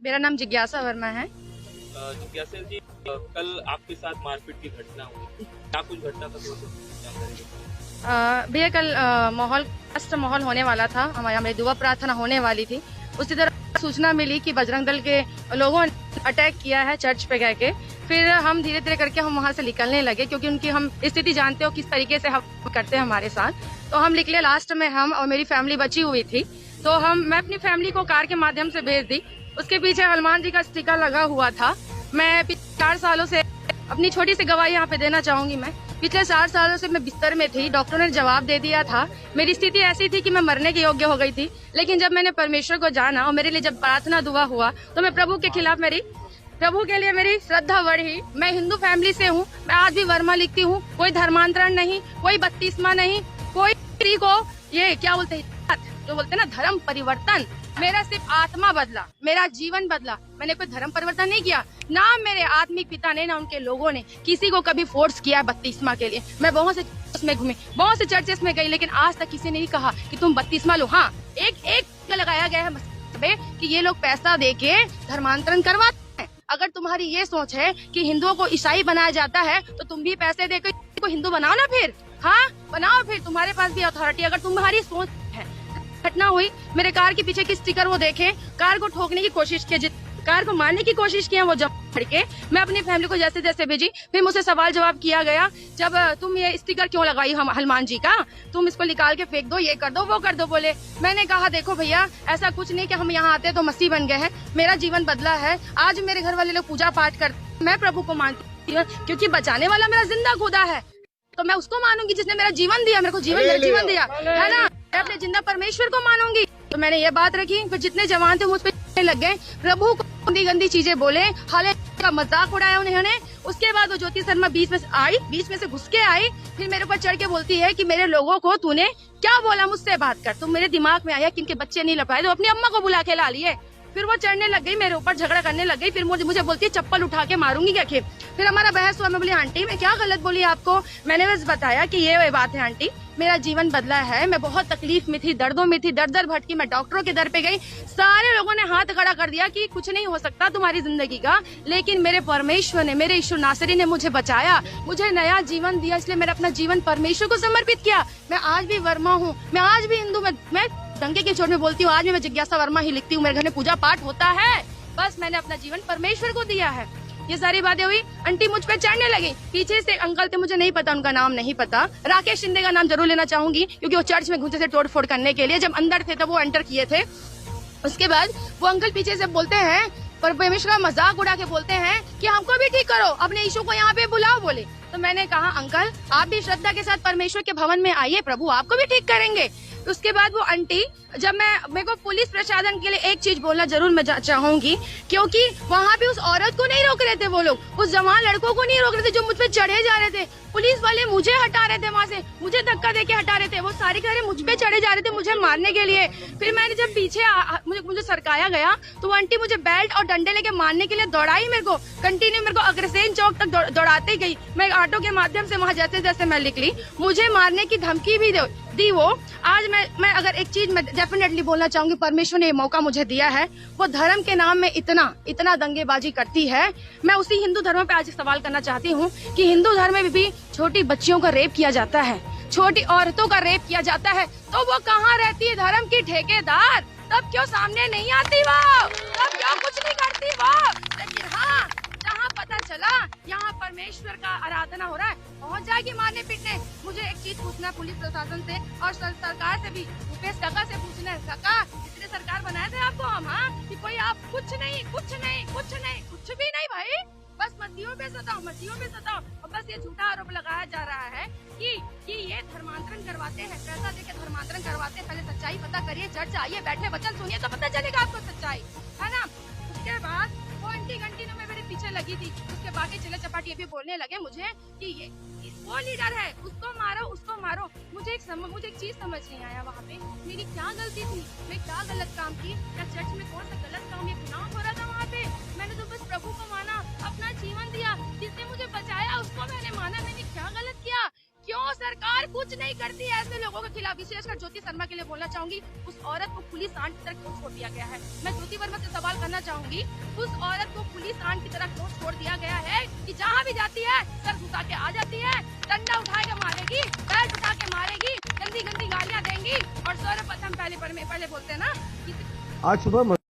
मेरा नाम जिज्ञासा वर्मा है। जिज्ञासा जी, कल आपके साथ मारपीट की घटना हुई, क्या कुछ घटना था थोड़ा जानकारी? भैया कल माहौल होने वाला था, हमारी दुआ प्रार्थना होने वाली थी। उसी तरह सूचना मिली कि बजरंग दल के लोगों ने अटैक किया है चर्च पे गए के। फिर हम धीरे धीरे करके हम वहाँ से निकलने लगे, क्योंकि उनकी हम स्थिति जानते हो किस तरीके से हम करते हैं हमारे साथ। तो हम निकले, लास्ट में हम और मेरी फैमिली बची हुई थी। तो मैं अपनी फैमिली को कार के माध्यम से भेज दी। उसके पीछे हनुमान जी का स्टिकर लगा हुआ था। मैं 4 सालों से अपनी छोटी सी गवाही यहाँ पे देना चाहूंगी। मैं पिछले 4 सालों से मैं बिस्तर में थी। डॉक्टर ने जवाब दे दिया था, मेरी स्थिति ऐसी थी कि मैं मरने के योग्य हो गई थी। लेकिन जब मैंने परमेश्वर को जाना और मेरे लिए जब प्रार्थना दुआ हुआ, तो मैं प्रभु के खिलाफ प्रभु के लिए मेरी श्रद्धा बढ़ी। मैं हिंदू फैमिली से हूँ, मैं आज भी वर्मा लिखती हूँ। कोई धर्मांतरण नहीं, कोई बत्तीसमा नहीं, कोई को ये क्या बोलते हैं, जो बोलते हैं ना धर्म परिवर्तन। मेरा सिर्फ आत्मा बदला, मेरा जीवन बदला। मैंने कोई धर्म परिवर्तन नहीं किया, ना मेरे आत्मिक पिता ने ना उनके लोगों ने किसी को कभी फोर्स किया बत्तीसमा के लिए। मैं बहुत से चर्चेस में घूमी, बहुत से चर्चेस में गई, लेकिन आज तक किसी ने नहीं कहा कि तुम बत्तीसमा लो। हाँ, एक लगाया गया है कि ये लोग पैसा देके धर्मांतरण करवाते हैं। अगर तुम्हारी ये सोच है कि हिंदुओं को ईसाई बनाया जाता है, तो तुम भी पैसे देकर को हिंदू बनाओ ना। फिर हाँ बनाओ, फिर तुम्हारे पास भी अथॉरिटी। अगर तुम्हारी सोच है, घटना हुई, मेरे कार के पीछे की स्टिकर वो देखे, कार को ठोकने की कोशिश की, कार को मारने की कोशिश किया, वो जब के मैं अपनी फैमिली को जैसे जैसे भेजी। फिर मुझसे सवाल जवाब किया गया, जब तुम ये स्टिकर क्यों लगाई हनुमान जी का, तुम इसको निकाल के फेंक दो, ये कर दो, वो कर दो। बोले, मैंने कहा देखो भैया, ऐसा कुछ नहीं कि हम यहाँ आते तो मसीह बन गए हैं। मेरा जीवन बदला है। आज मेरे घर वाले लोग पूजा पाठ करते, मैं प्रभु को मानती हूँ, क्योंकि बचाने वाला मेरा जिंदा खुदा है। तो मैं उसको मानूंगी जिसने मेरा जीवन दिया, मेरे को जीवन दिया है ना। मैं अपने जिंदा परमेश्वर को मानूंगी। तो मैंने ये बात रखी। फिर जितने जवान थे मुझ पे लग गए, प्रभु को गंदी गंदी चीजें बोले, हालांकि का मजाक उड़ाया उन्होंने। उसके बाद वो ज्योति शर्मा बीच में से घुस के आई। फिर मेरे ऊपर चढ़ के बोलती है कि मेरे लोगों को तूने क्या बोला, मुझसे बात कर। तो मेरे दिमाग में आया कि इनके बच्चे नहीं लपाए, तो अपनी अम्मा को बुला के ला लिए। फिर वो चढ़ने लग गई, मेरे ऊपर झगड़ा करने लग गई। फिर मुझे बोलती है चप्पल उठा के मारूंगी क्या। फिर हमारा बहस हुआ। मैं बोली आंटी मैं क्या गलत बोली आपको, मैंने बस बताया कि ये बात है आंटी, मेरा जीवन बदला है। मैं बहुत तकलीफ में थी, दर्दों में थी, दर भटकी। मैं डॉक्टरों के दर पे गई, सारे लोगों ने हाथ खड़ा कर दिया कि कुछ नहीं हो सकता तुम्हारी जिंदगी का। लेकिन मेरे परमेश्वर ने, मेरे यीशु नासरी ने मुझे बचाया, मुझे नया जीवन दिया। इसलिए मैंने अपना जीवन परमेश्वर को समर्पित किया। मैं आज भी वर्मा हूँ, मैं आज भी हिंदू, मैं डंके की चोट में बोलती हूँ, आज भी मैं जिज्ञासा वर्मा ही लिखती हूँ। मेरे घर में पूजा पाठ होता है। बस मैंने अपना जीवन परमेश्वर को दिया है। ये सारी बातें हुई, आंटी मुझ पे चढ़ने लगी। पीछे से अंकल थे, मुझे नहीं पता, उनका नाम नहीं पता। राकेश शिंदे का नाम जरूर लेना चाहूंगी, क्योंकि वो चर्च में घुसे थे तोड़ फोड़ करने के लिए। जब अंदर थे तब वो एंटर किए थे। उसके बाद वो अंकल पीछे से बोलते हैं, परमेश्वर का मजाक उड़ा के बोलते हैं कि हमको भी ठीक करो, अपने यीशु को यहाँ पे बुलाओ। बोले तो मैंने कहा अंकल आप भी श्रद्धा के साथ परमेश्वर के भवन में आइए, प्रभु आपको भी ठीक करेंगे। उसके बाद वो आंटी, जब मेरे को पुलिस प्रशासन के लिए एक चीज बोलना जरूर मैं चाहूंगी, क्योंकि वहाँ भी उस औरत को नहीं रोक रहे थे वो लोग, उस जवान लड़कों को नहीं रोक रहे थे जो मुझ पे चढ़े जा रहे थे। पुलिस वाले मुझे हटा रहे थे, वहाँ से मुझे धक्का देके हटा रहे थे। वो सारे के सारे मुझ पे चढ़े जा रहे थे मुझे मारने के लिए। फिर मैंने जब पीछे मुझे सरकाया गया, तो वो आंटी मुझे बेल्ट और डंडे लेके मारने के लिए दौड़ाई। मेरे को कंटिन्यू मेरे को अग्रसेन चौक तक दौड़ाते गई। मैं ऑटो के माध्यम से वहाँ जैसे जैसे मैं निकली, मुझे मारने की धमकी भी दी वो। आज मैं अगर एक चीज मैं डेफिनेटली बोलना चाहूंगी, परमेश्वर ने ये मौका मुझे दिया है। वो धर्म के नाम में इतना दंगेबाजी करती है। मैं उसी हिंदू धर्म पे आज सवाल करना चाहती हूँ कि हिंदू धर्म में भी छोटी बच्चियों का रेप किया जाता है, छोटी औरतों का रेप किया जाता है, तो वो कहाँ रहती है धर्म की ठेकेदार? तब क्यों सामने नहीं आती वो? तब क्यों कुछ नहीं करती वो? लेकिन हाँ, जहाँ पता चला यहाँ परमेश्वर का आराधना हो रहा है, पहुँच जाएगी मारने पीटने। मुझे एक चीज पूछना है पुलिस प्रशासन से और सरकार से भी, भूपेश काका से पूछना है, काका इसलिए सरकार बनाए थे आपको हम, हाँ, कि कोई आप कुछ भी नहीं भाई, बस मस्जिदों पे सताओ। और बस ये झूठा आरोप लगाया जा रहा है कि ये धर्मांतरण करवाते हैं, पैसा देके धर्मांतरण करवाते हैं। पहले सच्चाई पता करिए, चर्च आइए, बैठे वचन सुनिए तो पता चलेगा आपको सच्चाई, है ना। उसके बाद वो आंटी घंटी में मेरे पीछे लगी थी। उसके बाकी चिल्ला चपाटी ये भी बोलने लगे मुझे कि ये वो लीडर है, उसको मारो। मुझे एक चीज समझ नहीं आया, वहाँ पे मेरी क्या गलती थी, मैं क्या गलत काम की, या चर्च में कौन सा गलत काम या गुनाह हो रहा था वहाँ पे। मैंने तो बस प्रभु को माना, जीवन दिया, जिसने मुझे बचाया उसको मैंने माना। मैंने क्या गलत किया? क्यों सरकार खुद कुछ नहीं करती है ऐसे लोगों के खिलाफ। विशेषकर ज्योति शर्मा के लिए बोलना चाहूंगी, उस औरत को पुलिस आंट की तरह क्यों छोड़ दिया गया है। मैं ज्योति वर्मा से सवाल करना चाहूंगी, उस औरत को पुलिस आंट की तरह क्यों छोड़ दिया गया है कि जहाँ भी जाती है सर घुसा के आ जाती है, डंडा उठा के मारेगी, बेल्ट उठा के मारेगी, गंदी गंदी गालियां देंगी और सर्वप्रथम पहले बोलते हैं ना आज सुबह